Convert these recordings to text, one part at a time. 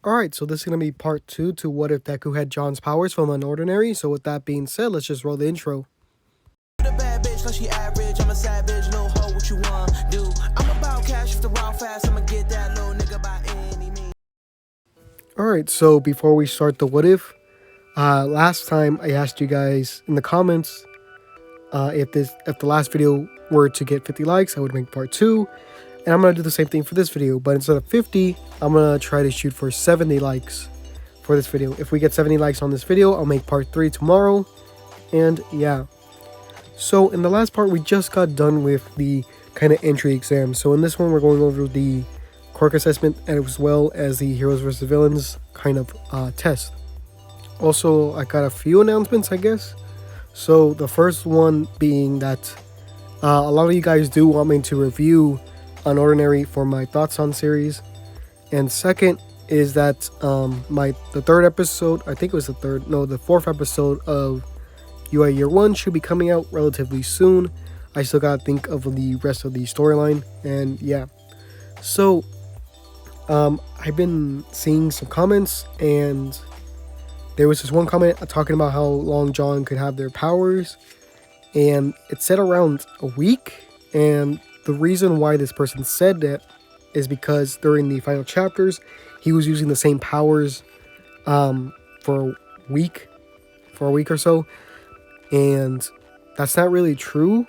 Alright, so this is going to be part 2 to what if Deku had John's powers from Unordinary. So with that being said, let's just roll the intro. The bad bitch, like she average. I'm a savage, no hoe, what you want do? I'm about cash if the raw fast. I'ma get that little nigga by any means. Alright, so before we start the what if, last time I asked you guys in the comments if the last video were to get 50 likes, I would make part 2. And I'm going to do the same thing for this video, but instead of 50, I'm going to try to shoot for 70 likes for this video. If we get 70 likes on this video, I'll make part 3 tomorrow. And yeah. So in the last part, we just got done with the kind of entry exam. So in this one, we're going over the quirk assessment as well as the heroes versus villains kind of test. Also, I got a few announcements, I guess. So the first one being that a lot of you guys do want me to review Unordinary for my thoughts on series. And second is that the third episode, I think it was the fourth episode of UI Year 1 should be coming out relatively soon. I still gotta think of the rest of the storyline, and yeah. So, I've been seeing some comments, and there was this one comment talking about how long John could have their powers, and it said around a week, and the reason why this person said that is because during the final chapters, he was using the same powers for a week or so. And that's not really true.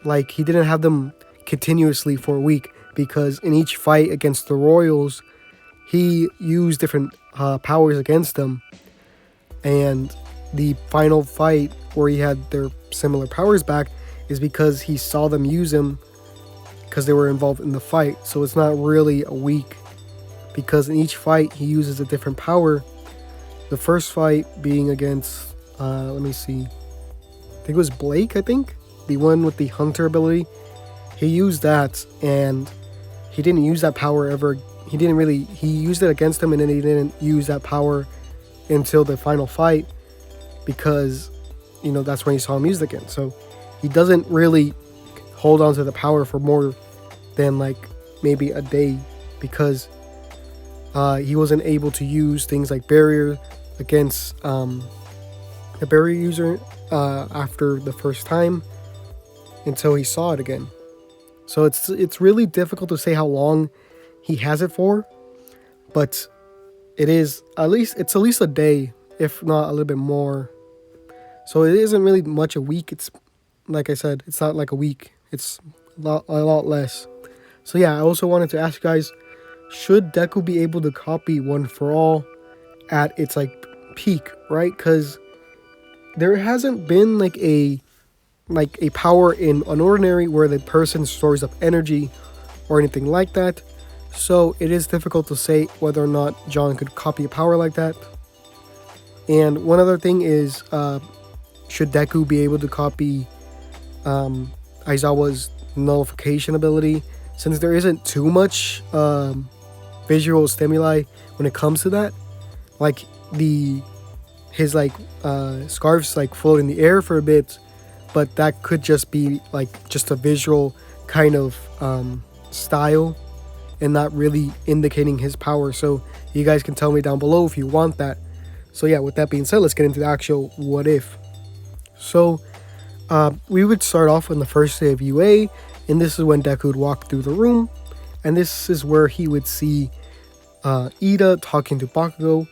Like, he didn't have them continuously for a week, because in each fight against the Royals, he used different powers against them. And the final fight where he had their similar powers back is because he saw them use them because they were involved in the fight. So it's not really a week, because in each fight he uses a different power. The first fight being against, let me see, I think it was Blake, the one with the hunter ability. He used that, and he didn't use that power ever. He used it against him, and then he didn't use that power until the final fight, because, that's when he saw him use it again. So he doesn't really hold on to the power for more than maybe a day, because he wasn't able to use things like barrier against the barrier user after the first time until he saw it again. So it's really difficult to say how long he has it for, but it's at least a day, if not a little bit more. So it isn't really much a week. It's, like I said, it's not like a week. It's a lot less. So yeah, I also wanted to ask you guys, should Deku be able to copy One for All at its peak, right? Because there hasn't been a power in Unordinary where the person stores up energy or anything like that. So it is difficult to say whether or not John could copy a power like that. And one other thing is, should Deku be able to copy Aizawa's nullification ability, since there isn't too much visual stimuli when it comes to that. His scarf's float in the air for a bit, but that could just be just a visual kind of style and not really indicating his power. So you guys can tell me down below if you want that. So yeah, with that being said, let's get into the actual what if. So we would start off on the first day of UA, and this is when Deku would walk through the room, and this is where he would see Ida talking to Bakugo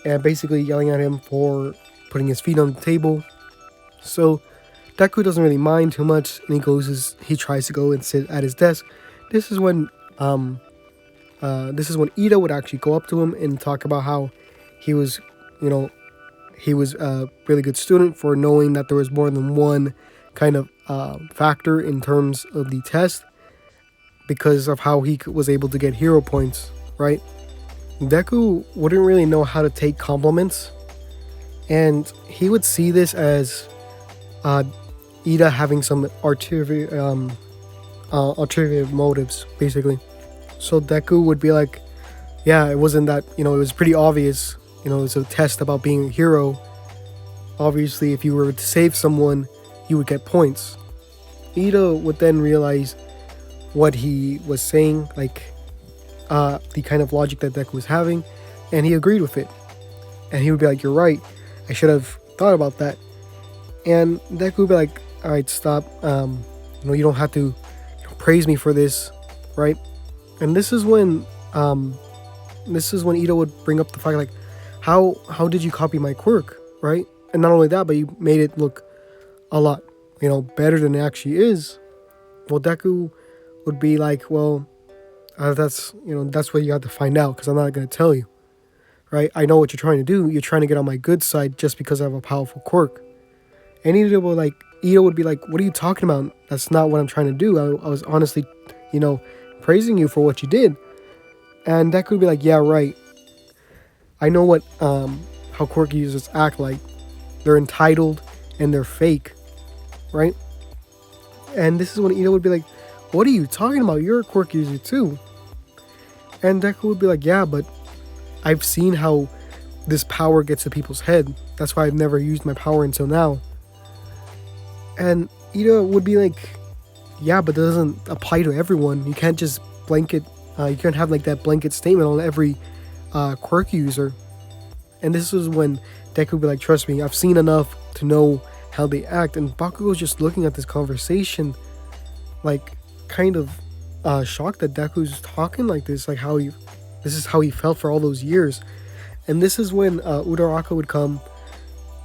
and basically yelling at him for putting his feet on the table. So Deku doesn't really mind too much, and he tries to go and sit at his desk. This is when Ida would actually go up to him and talk about how he was a really good student for knowing that there was more than one kind of factor in terms of the test, because of how he was able to get hero points, right? Deku wouldn't really know how to take compliments, and he would see this as Ida having some ulterior motives, basically. So Deku would be like, yeah, it wasn't that, it was pretty obvious, it was a test about being a hero. Obviously, if you were to save someone, you would get points. Ida would then realize what he was saying, the kind of logic that Deku was having, and he agreed with it. And he would be like, "You're right. I should have thought about that." And Deku would be like, "All right, stop. You don't have to praise me for this, right?" And this is when Ito would bring up the fact like, how did you copy my quirk, right? And not only that, but you made it look a lot, better than it actually is. Well, Deku would be like, well, that's what you have to find out, because I'm not going to tell you, right? I know what you're trying to do. You're trying to get on my good side just because I have a powerful quirk. And Ito would be like, what are you talking about? That's not what I'm trying to do. I was honestly, praising you for what you did. And Deku would be like, yeah, right. I know what how quirk users act like. They're entitled and they're fake, right? And this is when Ito would be like, what are you talking about? You're a quirk user too. And Deku would be like, yeah, but I've seen how this power gets to people's head. That's why I've never used my power until now. And Ito would be like, yeah, but that doesn't apply to everyone. You can't just blanket, you can't have like that blanket statement on every quirk user. And this is when Deku would be like, trust me, I've seen enough to know how they act. And Bakugo's just looking at this conversation, like kind of shocked that Deku's talking like this, like this is how he felt for all those years. And this is when Uraraka would come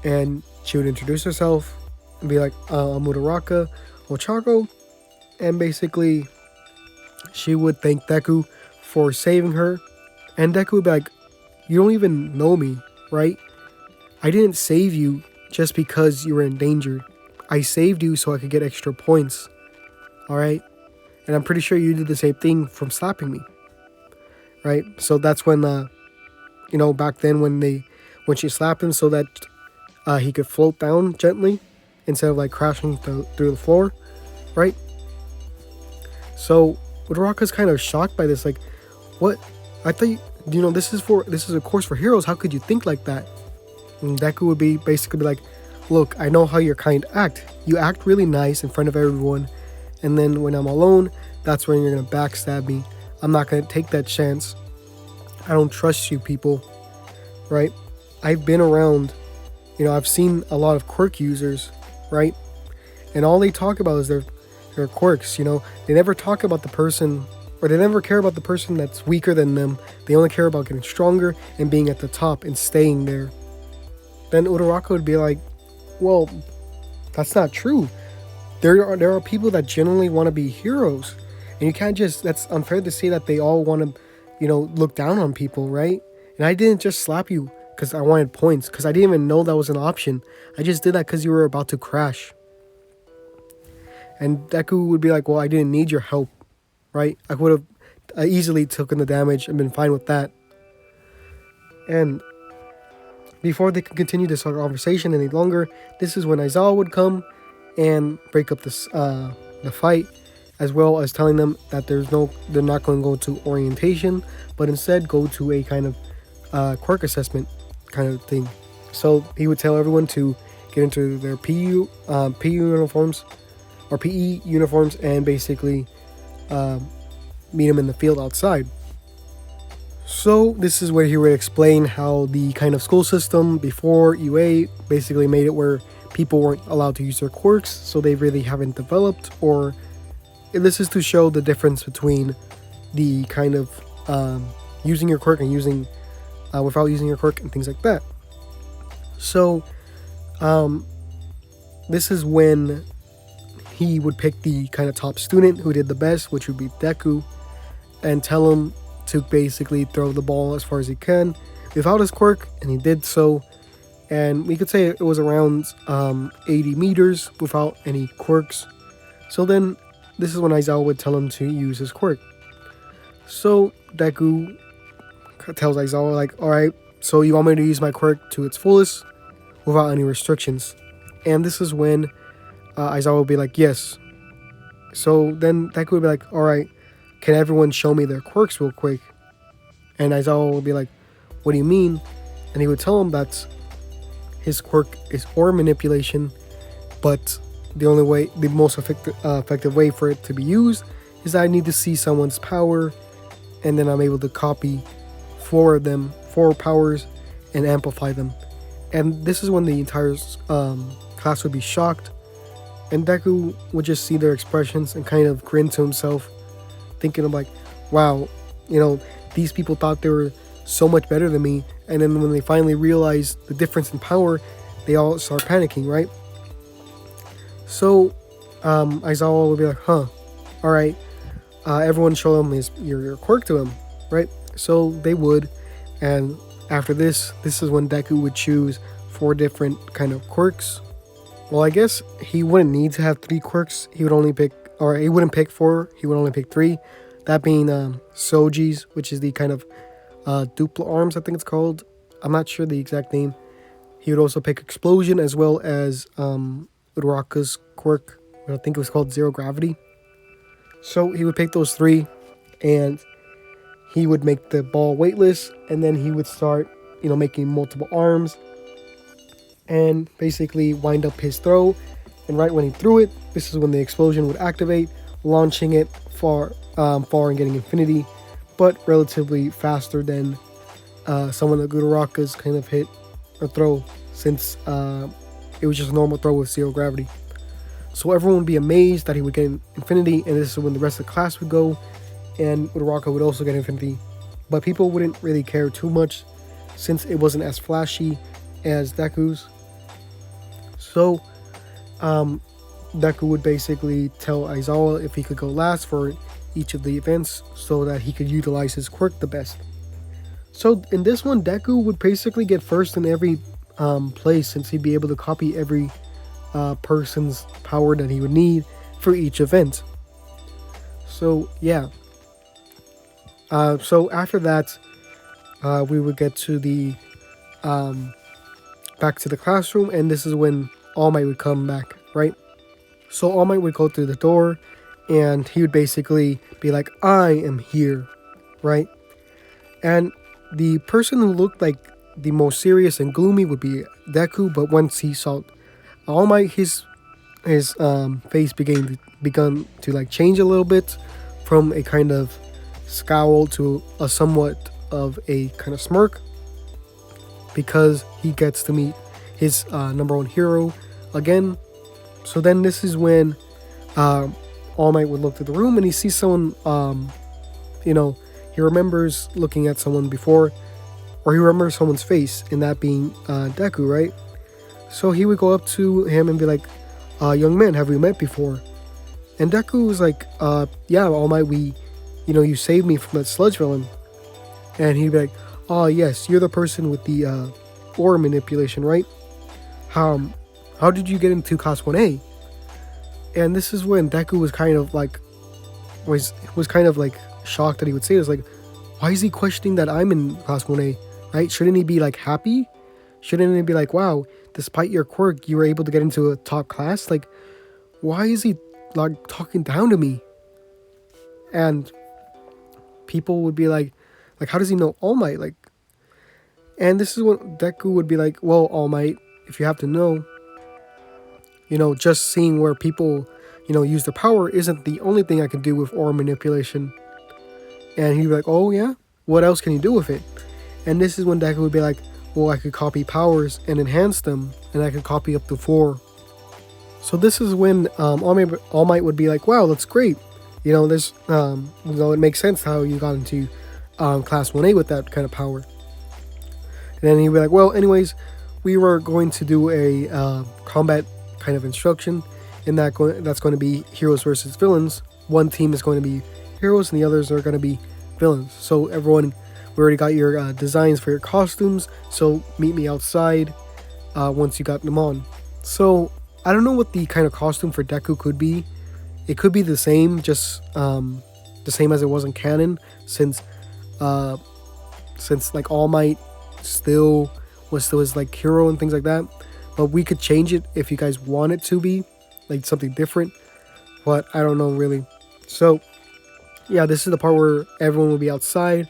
and she would introduce herself and be like, I'm Uraraka Ochako. And basically she would thank Deku for saving her. And Deku would be like, you don't even know me, right? I didn't save you just because you were in danger. I saved you so I could get extra points. Alright? And I'm pretty sure you did the same thing from slapping me. Right? So that's when, back then when she slapped him so that he could float down gently instead of like crashing through the floor. Right? So Uraraka's kind of shocked by this. Like, what? I thought this is a course for heroes. How could you think like that? And Deku would basically be like, look, I know how your kind act. You act really nice in front of everyone, and then when I'm alone, that's when you're gonna backstab me. I'm not gonna take that chance. I don't trust you people, right? I've been around, I've seen a lot of quirk users, right? And all they talk about is their quirks. They never talk about the person, or they never care about the person that's weaker than them. They only care about getting stronger and being at the top and staying there. Then Uraraka would be like, well, that's not true. There are people that genuinely want to be heroes. And you can't that's unfair to say that they all want to, look down on people, right? And I didn't just slap you because I wanted points, because I didn't even know that was an option. I just did that because you were about to crash. And Deku would be like, well, I didn't need your help, right? I would have easily taken the damage and been fine with that. And before they could continue this conversation any longer, this is when Aizawa would come and break up the fight, as well as telling them that they're not going to go to orientation, but instead go to a kind of quirk assessment kind of thing. So he would tell everyone to get into their PU uniforms, or PE uniforms, and basically meet him in the field outside. So this is where he would explain how the kind of school system before UA basically made it where people weren't allowed to use their quirks, so they really haven't developed, or this is to show the difference between the kind of using your quirk and using without using your quirk and things like that. So this is when he would pick the kind of top student who did the best, which would be Deku, and tell him to basically throw the ball as far as he can without his quirk, and he did so. And we could say it was around 80 meters without any quirks. So then this is when Aizawa would tell him to use his quirk. So Deku tells Aizawa like, alright, so you want me to use my quirk to its fullest without any restrictions? And this is when Aizawa would be like, yes. So then Deku would be like, alright, can everyone show me their quirks real quick? And Aizawa would be like, what do you mean? And he would tell him that his quirk is aura manipulation, but the most effective way for it to be used is that I need to see someone's power and then I'm able to copy 4 powers, and amplify them. And this is when the entire class would be shocked, and Deku would just see their expressions and kind of grin to himself, thinking of like, wow, these people thought they were so much better than me, and then when they finally realize the difference in power, they all start panicking, right? So Aizawa would be like, huh, alright, everyone show him your quirk to him, right? So they would, and after this is when Deku would choose 4 different kind of quirks. Well, I guess he wouldn't need to have 3 quirks. He wouldn't pick 4, he would only pick 3. That being Soji's, which is the kind of dupla arms, I think it's called. I'm not sure the exact name. He would also pick Explosion, as well as Uraraka's quirk, I think it was called Zero Gravity. So he would pick those 3, and he would make the ball weightless, and then he would start, making multiple arms, and basically wind up his throw. And right when he threw it, this is when the explosion would activate, launching it far and getting infinity, but relatively faster than someone like Uraraka's kind of hit or throw, since it was just a normal throw with 0 gravity. So everyone would be amazed that he would get infinity, and this is when the rest of the class would go, and Uraraka would also get infinity. But people wouldn't really care too much, since it wasn't as flashy as Deku's. So Deku would basically tell Aizawa if he could go last for each of the events, so that he could utilize his quirk the best. So in this one, Deku would basically get first in every place, since he'd be able to copy every person's power that he would need for each event. So yeah. So after that, we would get to the back to the classroom, and this is when All Might would come back, right? So All Might would go through the door, and he would basically be like, I am here, right? And the person who looked like the most serious and gloomy would be Deku, but once he saw All Might, his face begun to like change a little bit, from a kind of scowl to a somewhat of a kind of smirk, because he gets to meet his number 1 hero again. So then this is when All Might would look through the room, and he sees someone, he remembers looking at someone before, or he remembers someone's face, and that being Deku, right? So he would go up to him and be like, young man, have we met before? And Deku was like, yeah, All Might, you saved me from that sludge villain. And he'd be like, oh yes, you're the person with the aura manipulation, right? How did you get into class 1A? And this is when Deku was kind of like shocked that he would say this, like, why is he questioning that I'm in class 1A, right? Shouldn't he be like happy? Shouldn't he be like, wow, despite your quirk, you were able to get into a top class? Like, why is he like talking down to me? And people would be like, how does he know All Might? Like, and this is when Deku would be like, well, All Might, if you have to know, just seeing where people, use their power isn't the only thing I can do with aura manipulation. And he'd be like, oh yeah? What else can you do with it? And this is when Deku would be like, well, I could copy powers and enhance them, and I could copy up to 4. So this is when All Might would be like, wow, that's great. There's, it makes sense how you got into class 1A with that kind of power. And then he'd be like, well, anyways, we were going to do a combat kind of instruction, and that's going to be heroes versus villains. One team is going to be heroes, and the others are going to be villains. So everyone, we already got your designs for your costumes, so meet me outside once you got them on. So I don't know what the kind of costume for Deku could be. It could be the same, just the same as it was in canon, since like All Might still his like hero and things like that. But we could change it if you guys want it to be like something different, but I don't know really. So yeah, this is the part where everyone will be outside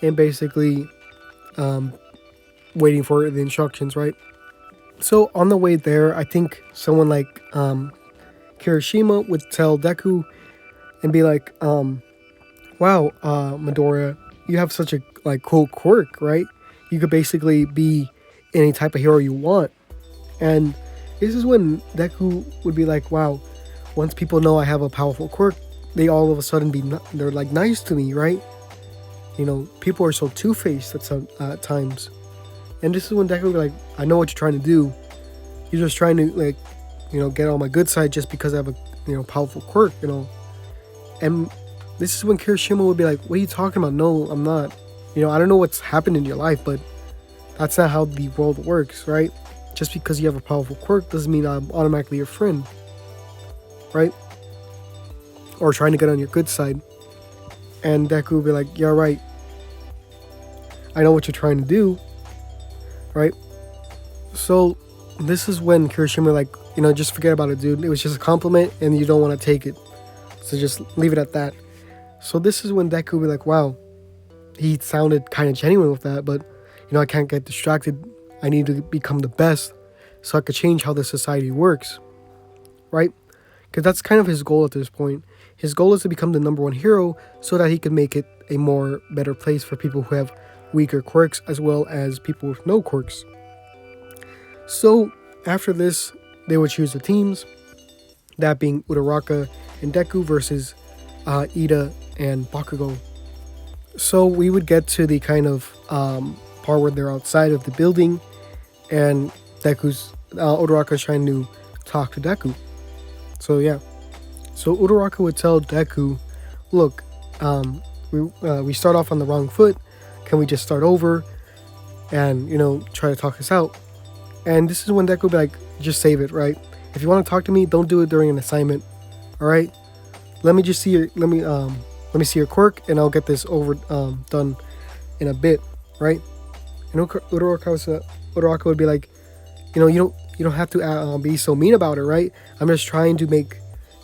and basically waiting for the instructions, right? So on the way there, I think someone like Kirishima would tell Deku and be like, wow, Midoriya, you have such a like cool quirk, right? You could basically be any type of hero you want. And this is when Deku would be like, wow, once people know I have a powerful quirk, they all of a sudden they're like nice to me, right? You know, people are so two-faced at some times. And this is when Deku would be like, I know what you're trying to do. You're just trying to like, you know, get on my good side just because I have a, you know, powerful quirk, you know. And this is when Kirishima would be like, what are you talking about? No, I'm not. You know, I don't know what's happened in your life, but that's not how the world works, right? Just because you have a powerful quirk doesn't mean I'm automatically your friend, right? Or trying to get on your good side. And Deku would be like, yeah, right. I know what you're trying to do, right? So this is when Kirishima like, you know, just forget about it, dude. It was just a compliment and you don't want to take it. So just leave it at that. So this is when Deku would be like, wow, he sounded kind of genuine with that, but, you know, I can't get distracted. I need to become the best so I could change how the society works, right? Because that's kind of his goal at this point. His goal is to become the number one hero so that he can make it a more better place for people who have weaker quirks as well as people with no quirks. So after this, they would choose the teams, that being Uraraka and Deku versus Ida and Bakugo. So we would get to the kind of part where they're outside of the building and Uraraka's trying to talk to Deku. So yeah. So Uraraka would tell Deku, look, we start off on the wrong foot. Can we just start over and, you know, try to talk us out? And this is when Deku would be like, just save it, right? If you want to talk to me, don't do it during an assignment. All right? Let me see your quirk and I'll get this over done in a bit, right? And Uraraka would be like, you know, you don't have to be so mean about it, right? I'm just trying to make,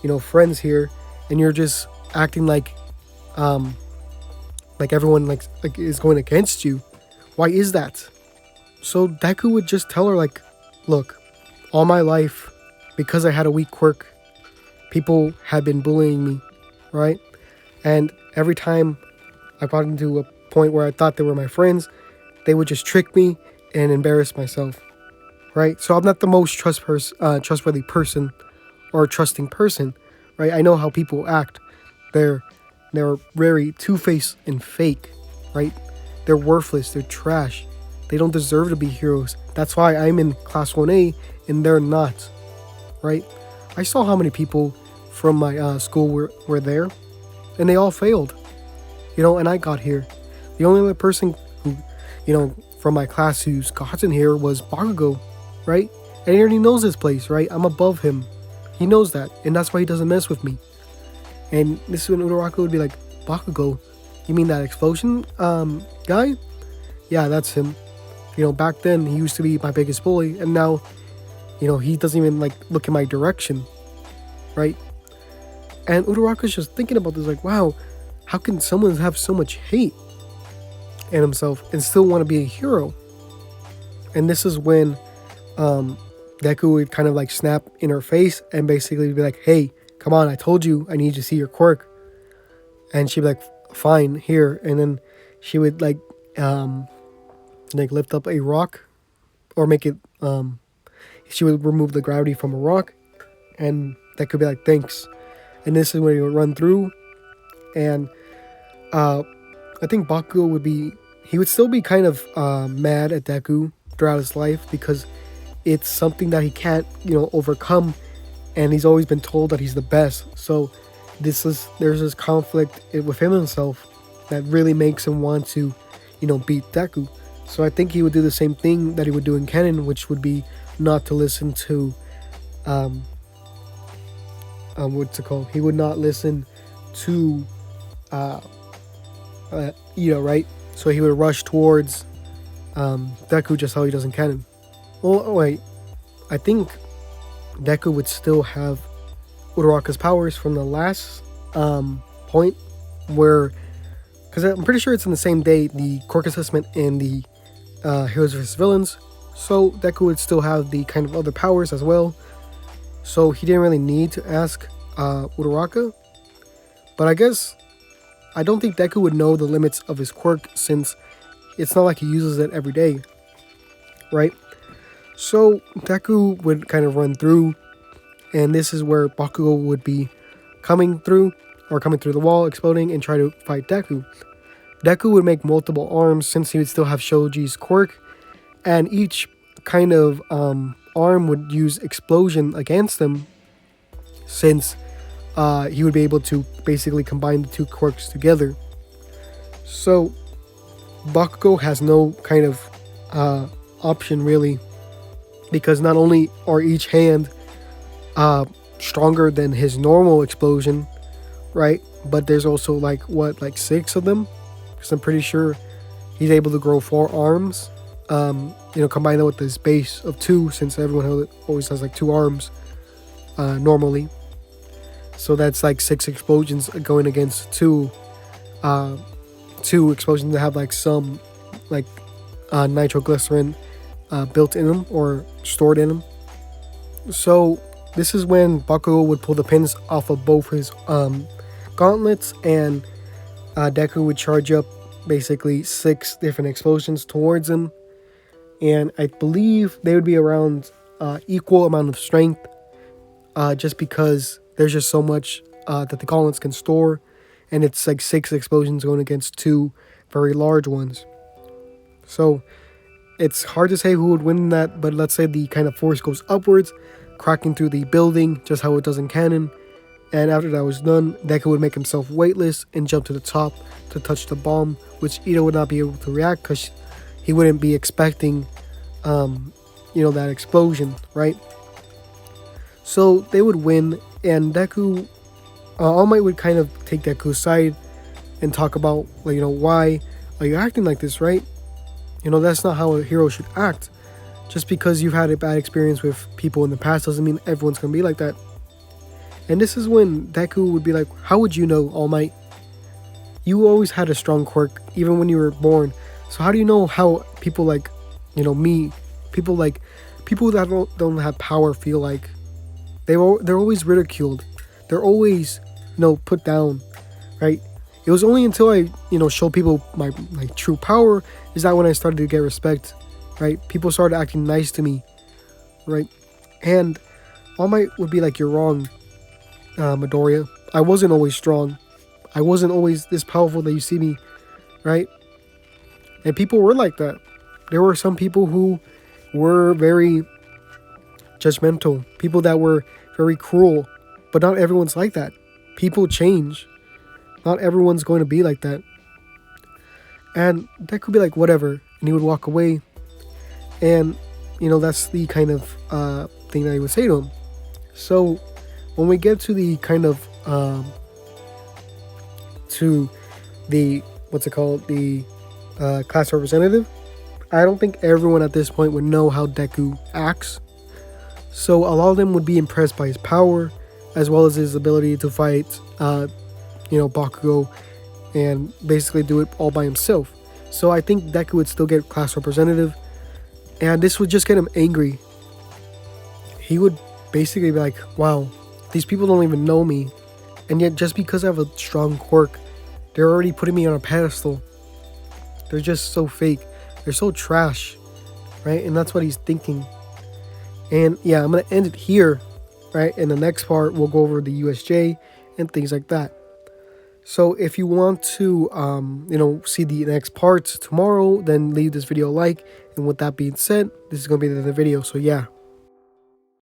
you know, friends here, and you're just acting like everyone like is going against you. Why is that? So Deku would just tell her like, look, all my life, because I had a weak quirk, people had been bullying me, right? And every time I got into a point where I thought they were my friends, they would just trick me and embarrass myself, right? So I'm not the most trustworthy person or trusting person, right? I know how people act. They're very two-faced and fake, right? They're worthless. They're trash. They don't deserve to be heroes. That's why I'm in Class 1A and they're not, right? I saw how many people from my school were there, and they all failed, you know, and I got here. The only other person who, you know, from my class who's gotten here was Bakugo, right? And he already knows this place, right? I'm above him. He knows that, and that's why he doesn't mess with me. And this is when Uraraka would be like, Bakugo, you mean that explosion guy? Yeah, that's him. You know, back then he used to be my biggest bully, and now, you know, he doesn't even like look in my direction, right? And Uraraka's just thinking about this like, wow, how can someone have so much hate in himself and still want to be a hero? And this is when Deku would kind of like snap in her face and basically be like, hey, come on, I told you I need to see your quirk. And she'd be like, fine, here. And then she would like lift up a rock or make it, she would remove the gravity from a rock, and that could be like, thanks. And this is when he would run through, and I think Bakugo he would still be kind of mad at Deku throughout his life because it's something that he can't, you know, overcome, and he's always been told that he's the best. So there's this conflict with himself that really makes him want to, you know, beat Deku. So I think he would do the same thing that he would do in canon, which would be not to listen to what's it called? He would not listen to Ida, right? So he would rush towards Deku, just how he does in canon. Well, wait, I think Deku would still have Uraraka's powers from the last point where, because I'm pretty sure it's in the same day, the quirk assessment and the Heroes vs. Villains. So Deku would still have the kind of other powers as well. So he didn't really need to ask Uraraka. But I guess I don't think Deku would know the limits of his quirk since it's not like he uses it every day, right? So Deku would kind of run through, and this is where Bakugo would be coming through the wall, exploding, and try to fight Deku. Deku would make multiple arms since he would still have Shoji's quirk, and each kind of arm would use explosion against him since he would be able to basically combine the two quirks together. So Bakugo has no kind of option really, because not only are each hand stronger than his normal explosion, right? But there's also like 6 of them, because I'm pretty sure he's able to grow 4 arms. Combine that with his base of 2, since everyone always has like 2 arms normally. So that's like 6 explosions going against 2 explosions that have like some like nitroglycerin built in them or stored in them. So this is when Bakugo would pull the pins off of both his gauntlets, and Deku would charge up basically 6 different explosions towards him, and I believe they would be around equal amount of strength, just because there's just so much that the gauntlets can store, and it's like 6 explosions going against 2 very large ones. So it's hard to say who would win that, but let's say the kind of force goes upwards, cracking through the building, just how it does in canon. And after that was done, Deku would make himself weightless and jump to the top to touch the bomb, which Ito would not be able to react because he wouldn't be expecting, that explosion, right? So they would win, and Deku, All Might would kind of take Deku's side and talk about, why are you acting like this, right? That's not how a hero should act. Just because you've had a bad experience with people in the past doesn't mean everyone's gonna be like that. And this is when Deku would be like, how would you know, All Might? You always had a strong quirk, even when you were born. So how do you know how people like, me, people that don't have power feel like? They're always ridiculed. They're always, put down, right? It was only until I, showed people my true power is that when I started to get respect, right? People started acting nice to me, right? And All Might would be like, you're wrong, Midoriya. I wasn't always strong. I wasn't always this powerful that you see me, right? And people were like that. There were some people who were very judgmental, people that were very cruel, but not everyone's like that. People change. Not everyone's going to be like that. And that could be like, whatever, and he would walk away. And, that's the kind of thing that he would say to him. So when we get to the kind of, to the, the class representative, I don't think everyone at this point would know how Deku acts. So a lot of them would be impressed by his power, as well as his ability to fight, Bakugo, and basically do it all by himself. So I think Deku would still get class representative, and this would just get him angry. He would basically be like, wow, these people don't even know me, and yet just because I have a strong quirk, they're already putting me on a pedestal. They're just so fake. They're so trash, right? And that's what he's thinking. And yeah, I'm going to end it here, right? In the next part, we'll go over the USJ and things like that. So if you want to, see the next parts tomorrow, then leave this video a like. And with that being said, this is going to be the end of the video. So yeah.